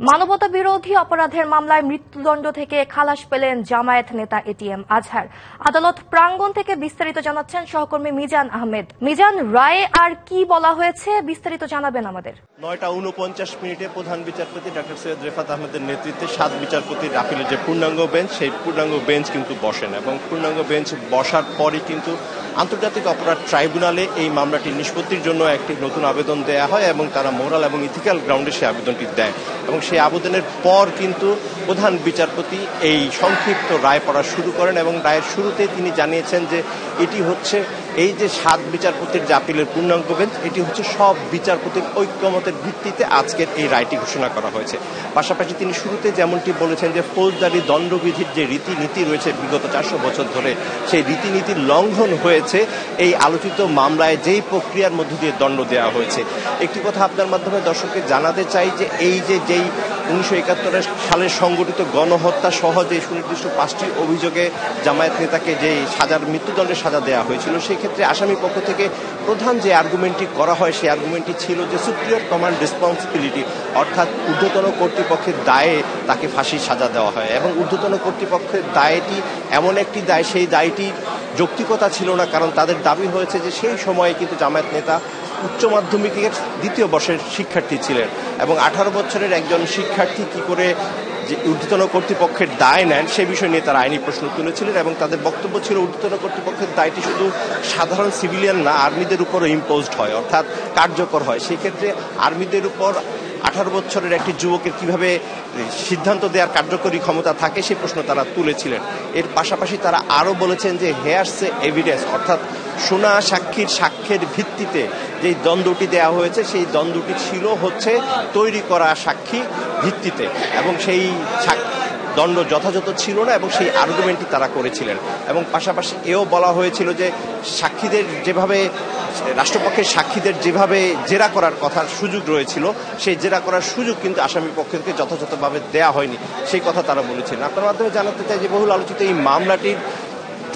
মানবতা বিরোধী অপরাধের মামলায় মৃত্যুদণ্ড থেকে খালাস পেলেন জামায়াত নেতা এটিএম আজহার। আদালত প্রাঙ্গণ থেকে বিস্তারিত জানাচ্ছেন সহকর্মী মিজান আহমেদ। মিজান, রায়ে আর কি বলা হয়েছে বিস্তারিত জানাবেন আমাদের। 9:49 প্রধান বিচারপতি ডক্টর সৈয়দ রেফাত আহমেদের নেতৃত্বে 7 বিচারপতির আপিলের যে পূর্ণাঙ্গ বেঞ্চ, সেই পূর্ণাঙ্গ বেঞ্চ কিন্তু বসেন এবং পূর্ণাঙ্গ বেঞ্চ বসার পরই কিন্তু আন্তর্জাতিক অপরাধ ট্রাইব্যুনালে এই মামলাটি নিষ্পত্তির জন্য একটি নতুন আবেদন দেয়া হয় এবং তারা মোরাল এবং ইথিক্যাল গ্রাউন্ডে সেই আবেদনটি দেয় এবং সেই আবেদনের পর কিন্তু প্রধান বিচারপতি এই সংক্ষিপ্ত রায় পড়া শুরু করেন এবং রায়ের শুরুতে তিনি জানিয়েছেন যে এটি হচ্ছে এই যে 7 বিচারপতির যে আপিলের পূর্ণাঙ্গ বেঞ্চ, এটি হচ্ছে সব বিচারপতির ঐক্যমতের ভিত্তিতে আজকের এই রায়টি ঘোষণা করা হয়েছে। পাশাপাশি তিনি শুরুতে যেমনটি বলেছেন যে ফৌজদারি দণ্ডবিধির যে রীতিনীতি রয়েছে বিগত 400 বছর ধরে, সেই রীতিনীতির লঙ্ঘন হয়েছে এই আলোচিত মামলায় যেই প্রক্রিয়ার মধ্য দিয়ে দণ্ড দেওয়া হয়েছে। একটি কথা আপনার মাধ্যমে দর্শককে জানাতে চাই যে এই যেই 1971 সালের সংগঠিত গণহত্যা সহ যে সুনির্দিষ্ট 5টি অভিযোগে জামায়াত নেতাকে যে মৃত্যুদণ্ডের সাজা দেওয়া হয়েছিল, সেই ক্ষেত্রে আসামি পক্ষ থেকে প্রধান যে আর্গুমেন্টটি করা হয় সেই আর্গুমেন্টটি ছিল যে সুপ্রিয়র কমান্ড রেসপন্সিবিলিটি, অর্থাৎ ঊর্ধ্বতন কর্তৃপক্ষের দায়ে তাকে ফাঁসির সাজা দেওয়া হয় এবং ঊর্ধ্বতন কর্তৃপক্ষের দায়টি এমন একটি দায়, সেই দায়টির যৌক্তিকতা ছিল না, কারণ তাদের দাবি হয়েছে যে সেই সময়ে কিন্তু জামায়াত নেতা উচ্চ মাধ্যমিকের 2য় বর্ষের শিক্ষার্থী ছিলেন এবং 18 বছরের একজন শিক্ষার্থী কি করে যে ঊর্ধ্বতন কর্তৃপক্ষের দায় নেন সে বিষয় নিয়ে তারা আইনি প্রশ্ন তুলেছিলেন এবং তাদের বক্তব্য ছিল ঊর্ধ্বতন কর্তৃপক্ষের দায়টি শুধু সাধারণ সিভিলিয়ান না, আর্মিদের উপরও ইম্পোজড হয়, অর্থাৎ কার্যকর হয়। সেই ক্ষেত্রে আর্মিদের উপর 18 বছরের একটি যুবকের কিভাবে সিদ্ধান্ত দেওয়ার কার্যকরী ক্ষমতা থাকে সেই প্রশ্ন তারা তুলেছিলেন। এর পাশাপাশি তারা আরও বলেছেন যে হেয়ারসে এভিডেন্স, অর্থাৎ শোনা সাক্ষের ভিত্তিতে যেই দণ্ডটি দেওয়া হয়েছে সেই দণ্ডটি ছিল হচ্ছে তৈরি করা সাক্ষী ভিত্তিতে এবং সেই দণ্ড যথাযথ ছিল না এবং সেই আর্গুমেন্টটি তারা করেছিলেন এবং পাশাপাশি এও বলা হয়েছিল যে সাক্ষীদের যেভাবে রাষ্ট্রপক্ষের সাক্ষীদের যেভাবে জেরা করার কথার সুযোগ রয়েছিল সেই জেরা করার সুযোগ কিন্তু আসামি পক্ষকে যথাযথভাবে দেয়া হয়নি, সেই কথা তারা বলেছিলেন। আপনার মাধ্যমে জানাতে চাই যে বহুল আলোচিত এই মামলাটির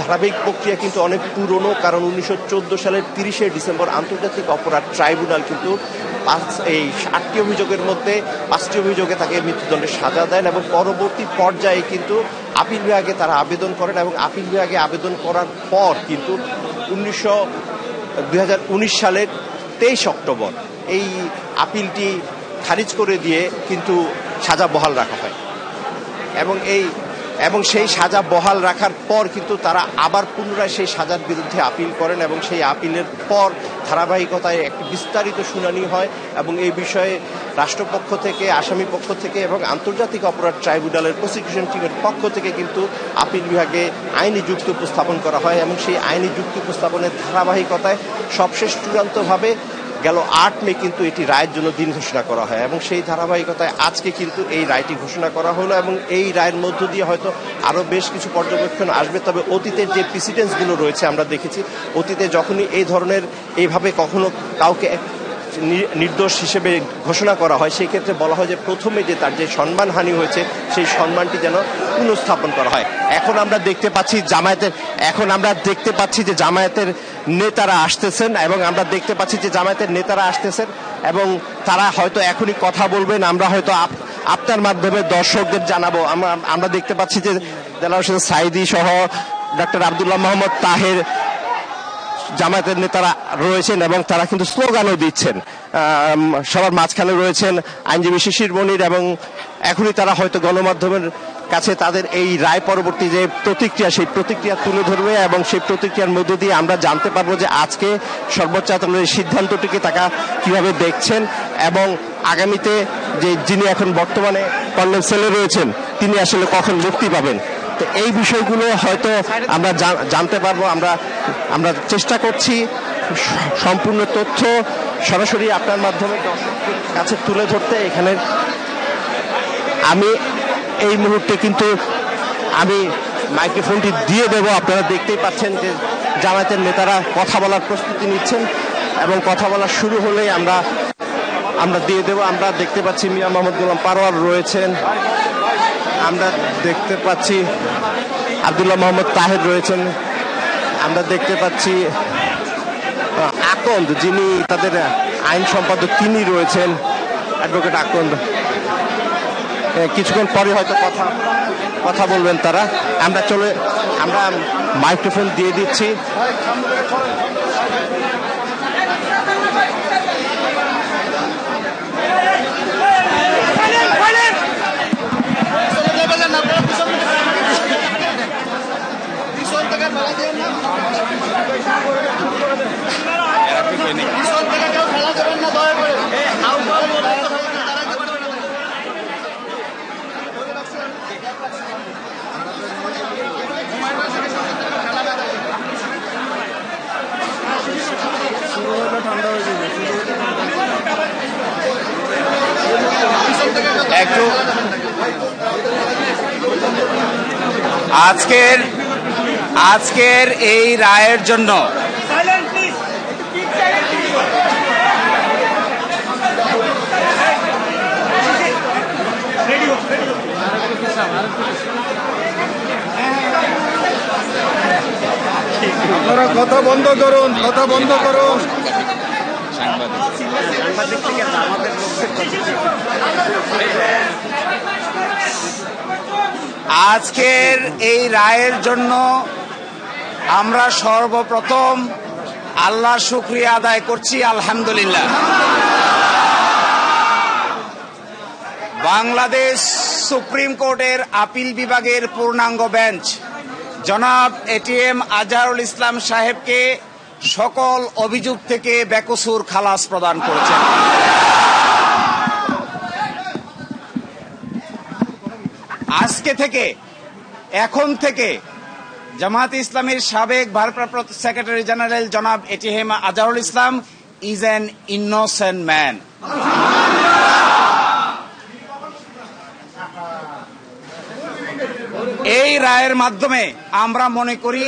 ধারাবাহিক প্রক্রিয়া কিন্তু অনেক পুরনো, কারণ 1914 সালের 30শে ডিসেম্বর আন্তর্জাতিক অপরাধ ট্রাইব্যুনাল কিন্তু এই 8টি অভিযোগের মধ্যে 5টি অভিযোগে তাকে মৃত্যুদণ্ডের সাজা দেন এবং পরবর্তী পর্যায়ে কিন্তু আপিল বিভাগে তারা আবেদন করেন এবং আপিল বিভাগে আবেদন করার পর কিন্তু 2019 সালের 23 অক্টোবর এই আপিলটি খারিজ করে দিয়ে কিন্তু সাজা বহাল রাখা হয় এবং সেই সাজা বহাল রাখার পর কিন্তু তারা আবার পুনরায় সেই সাজার বিরুদ্ধে আপিল করেন এবং সেই আপিলের পর ধারাবাহিকতায় একটি বিস্তারিত শুনানি হয় এবং এই বিষয়ে রাষ্ট্রপক্ষ থেকে, আসামি পক্ষ থেকে এবং আন্তর্জাতিক অপরাধ ট্রাইব্যুনালের প্রসিকিউশন টিমের পক্ষ থেকে কিন্তু আপিল বিভাগে আইনি যুক্তি উপস্থাপন করা হয় এবং সেই আইনি যুক্তি উপস্থাপনের ধারাবাহিকতায় সবশেষ চূড়ান্তভাবে গেল 8 মে কিন্তু এটি রায়ের জন্য দিন ঘোষণা করা হয় এবং সেই ধারাবাহিকতায় আজকে কিন্তু এই রায়টি ঘোষণা করা হলো এবং এই রায়ের মধ্য দিয়ে হয়তো আরও বেশ কিছু পর্যবেক্ষণ আসবে। তবে অতীতের যে প্রেসিডেন্সগুলো রয়েছে আমরা দেখেছি, অতীতে যখনই এই ধরনের এইভাবে কখনো কাউকে নির্দোষ হিসেবে ঘোষণা করা হয় সেই ক্ষেত্রে বলা হয় যে প্রথমে যে তার যে সম্মানহানি হয়েছে সেই সম্মানটি যেন পুনঃস্থাপন করা হয়। এখন আমরা দেখতে পাচ্ছি যে জামায়াতের নেতারা আসতেছেন এবং তারা হয়তো এখনই কথা বলবেন। আমরা হয়তো আপনার মাধ্যমে দর্শকদের জানাবো। আমরা দেখতে পাচ্ছি যে দেলাওয়ার হোসেন সাঈদী সহ ডক্টর আব্দুল্লাহ মোহাম্মদ তাহের জামায়াতের নেতারা রয়েছেন এবং তারা কিন্তু স্লোগানও দিচ্ছেন। সবার মাঝখানে রয়েছেন আইনজীবী শিশির মনির এবং এখনই তারা হয়তো গণমাধ্যমের কাছে তাদের এই রায় পরবর্তী যে প্রতিক্রিয়া সেই প্রতিক্রিয়া তুলে ধরবে এবং সেই প্রতিক্রিয়ার মধ্য দিয়ে আমরা জানতে পারবো যে আজকে সর্বোচ্চ আদালতের সিদ্ধান্তটিকে তারা কিভাবে দেখছেন এবং আগামীতে যে যিনি এখন বর্তমানে কর্নেল সেলে রয়েছেন তিনি আসলে কখন মুক্তি পাবেন। তো এই বিষয়গুলো হয়তো আমরা জানতে পারবো। আমরা চেষ্টা করছি সম্পূর্ণ তথ্য সরাসরি আপনার মাধ্যমে দর্শকদের কাছে তুলে ধরতে। এখানে আমি এই মুহূর্তে কিন্তু আমি মাইক্রোফোনটি দিয়ে দেব। আপনারা দেখতেই পাচ্ছেন যে জামায়াতের নেতারা কথা বলার প্রস্তুতি নিচ্ছেন এবং কথা বলা শুরু হলেই আমরা দিয়ে দেব। আমরা দেখতে পাচ্ছি মিয়া মোহাম্মদ গোলাম পারোয়ার রয়েছেন, আমরা দেখতে পাচ্ছি আব্দুল্লাহ মোহাম্মদ তাহের রয়েছেন, আমরা দেখতে পাচ্ছি আকন্দ যিনি তাদের আইন সম্পাদক তিনি রয়েছেন, অ্যাডভোকেট আকন্দ। কিছুক্ষণ পরে হয়তো কথা বলবেন তারা। আমরা মাইক্রোফোন দিয়ে দিচ্ছি। একটু আজকের এই রায়ের জন্য আপনারা কথা বন্ধ করুন। আজকের এই রায়ের জন্য আমরা সর্বপ্রথম আল্লাহর শুকরিয়া আদায় করছি, আলহামদুলিল্লাহ। বাংলাদেশ সুপ্রিম কোর্টের আপিল বিভাগের পূর্ণাঙ্গ বেঞ্চ জনাব এটিএম আজহারুল ইসলাম সাহেবকে সকল অভিযোগ থেকে বেকসুর খালাস প্রদান করেছেন। এখন থেকে জামায়াতে ইসলামীর সাবেক ভারপ্রাপ্ত সেক্রেটারি জেনারেল জনাব ATM Azharul Islam is an innocent man. এই রায়ের মাধ্যমে আমরা মনে করি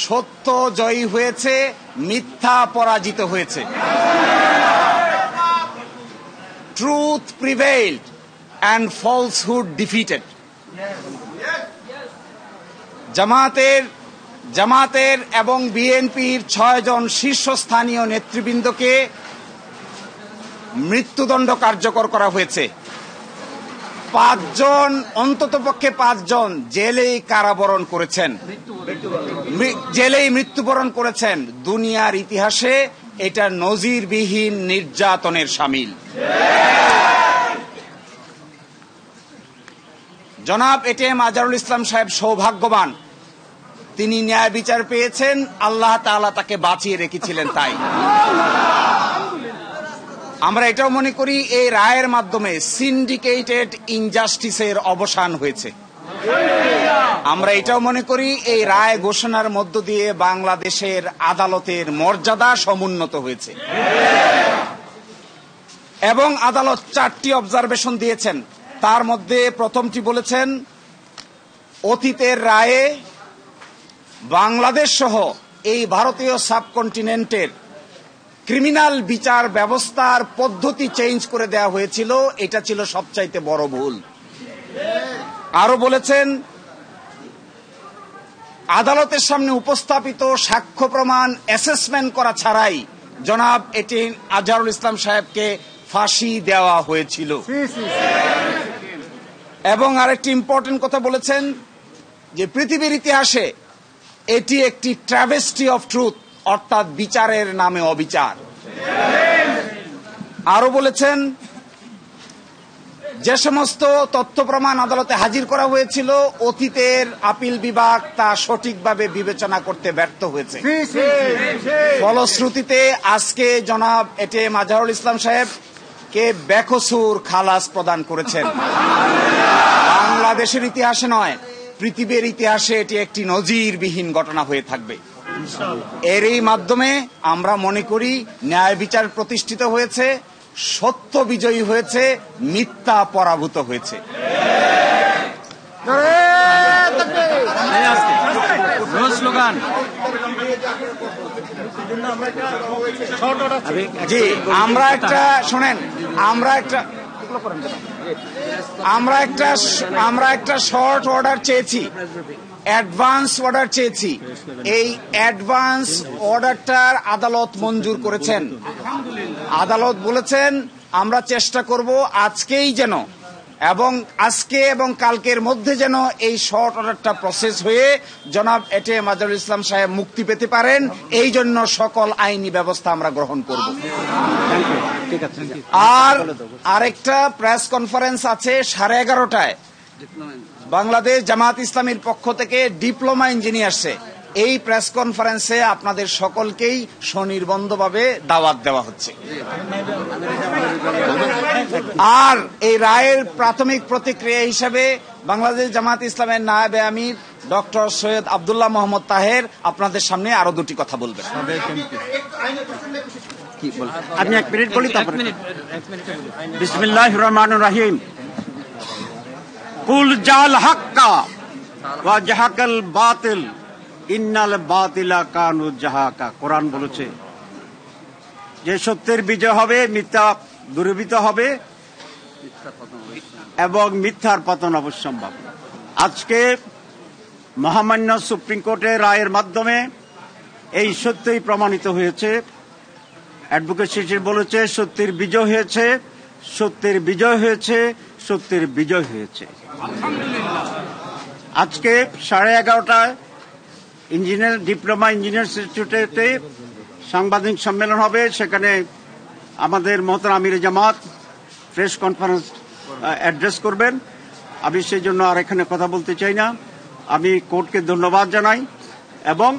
সত্য জয়ী হয়েছে, মিথ্যা পরাজিত হয়েছে। Truth prevailed and falsehood defeated. জামাতের এবং বিএনপির 6 জন শীর্ষস্থানীয় নেতৃবৃন্দকে মৃত্যুদণ্ড কার্যকর করা হয়েছে। 5 জন, অন্ততপক্ষে 5 জন জেলেই কারাবরণ করেছেন, জেলেই মৃত্যুবরণ করেছেন। দুনিয়ার ইতিহাসে এটা নজিরবিহীন নির্যাতনের শামিল। জনাব এটিএম আজহারুল ইসলাম সাহেব সৌভাগ্যবান, তিনি ন্যায় বিচার পেয়েছেন, আল্লাহ তাআলা তাকে বাঁচিয়ে রেখেছিলেন। তাই আমরা এটাও মনে করি এই রায়ের মাধ্যমে সিন্ডিকেটেড ইনজাস্টিসের অবসান হয়েছে। আমরা এটাও মনে করি এই রায় ঘোষণার মধ্য দিয়ে বাংলাদেশের আদালতের মর্যাদা সমুন্নত হয়েছে। এবং আদালত 4টি অবজারভেশন দিয়েছেন। তার মধ্যে প্রথমটি বলেছেন, অতীতের রায়ে বাংলাদেশ সহ এই ভারতীয় সাবকন্টিনেন্টের ক্রিমিনাল বিচার ব্যবস্থার পদ্ধতি চেঞ্জ করে দেওয়া হয়েছিল, এটা ছিল সবচাইতে বড় ভুল। আরো বলেছেন, আদালতের সামনে উপস্থাপিত সাক্ষ্য প্রমাণ অ্যাসেসমেন্ট করা ছাড়াই জনাব এটিএম আজহারুল ইসলাম সাহেবকে ফাঁসি দেওয়া হয়েছিল। এবং আরেকটি ইম্পর্টেন্ট কথা বলেছেন যে পৃথিবীর ইতিহাসে এটি একটি ট্র্যাভেস্টি অফ ট্রুথ, অর্থাৎ বিচারের নামে অবিচার। আরো বলেছেন, যে সমস্ত তথ্য প্রমাণ আদালতে হাজির করা হয়েছিল অতীতের আপিল বিভাগ তা সঠিকভাবে বিবেচনা করতে ব্যর্থ হয়েছে। ফলশ্রুতিতে আজকে জনাব এটিএম আজহারুল ইসলাম সাহেবকে বেকসুর খালাস প্রদান করেছেন। বাংলাদেশের ইতিহাসে নয়, পৃথিবীর ইতিহাসে এটি একটি নজিরবিহীন ঘটনা হয়ে থাকবে। এরই মাধ্যমে আমরা মনে করি ন্যায় বিচার প্রতিষ্ঠিত হয়েছে, সত্য বিজয়ী হয়েছে, মিথ্যা পরাভূত হয়েছে। জি, আমরা একটা শর্ট অর্ডার চেয়েছি, অ্যাডভান্স অর্ডার চেয়েছি। এই অ্যাডভান্স অর্ডারটার আদালত মঞ্জুর করেছেন। আদালত বলেছেন আমরা চেষ্টা করব আজকেই যেন এবং আজকে এবং কালকের মধ্যে যেন এই শর্ট অর্ডারটা প্রসেস হয়ে জনাব এটিএম আজহারুল ইসলাম সাহেব মুক্তি পেতে পারেন, এই জন্য সকল আইনি ব্যবস্থা আমরা গ্রহণ করব। আর আরেকটা প্রেস কনফারেন্স আছে 11:30টায় বাংলাদেশ জামাত ইসলামীর পক্ষ থেকে ডিপ্লোমা ইঞ্জিনিয়ার্সে। এই প্রেস কনফারেন্সে আপনাদের সকলকেই স্বনির্বন্ধভাবে দাওয়াত দেওয়া হচ্ছে। আর এই রায়ের প্রাথমিক প্রতিক্রিয়া হিসেবে বাংলাদেশ জামাত ইসলামের নায়েবে আমির ডক্টর সৈয়দ আব্দুল্লাহ মোহাম্মদ তাহের আপনাদের সামনে আরো দুটি কথা বলবেন। আমি 1 মিনিট বলি, তারপরে বিসমিল্লাহির রহমানির রহিম। কুল জাল হাক্কা ওয়া জাহাকাল বাতিল ইন্নাল বাতিলা কানু জাহাকা। কোরআন বলেছে যে সত্যের বিজয় হবে, মিথ্যা দূরীভূত হবে এবং মিথ্যার পতন অবশ্যম্ভাবী। আজকে মহামান্য সুপ্রিম কোর্টের রায়ের মাধ্যমে এই সত্যই প্রমাণিত হয়েছে। অ্যাডভোকেট শিশির বলেছে সত্যের বিজয় হয়েছে, সত্যের বিজয় হয়েছে, সত্যের বিজয় হয়েছে। আজকে 11:30টায় ডিপ্লোমা ইঞ্জিনিয়ার ইনস্টিটিউটে সাংবাদিক সম্মেলন হবে। সেখানে আমাদের মোহতারাম আমির জামাত প্রেস কনফারেন্স অ্যাড্রেস করবেন। আমি সেই জন্য আর এখানে কথা বলতে চাই না। আমি কোর্টকে ধন্যবাদ জানাই এবং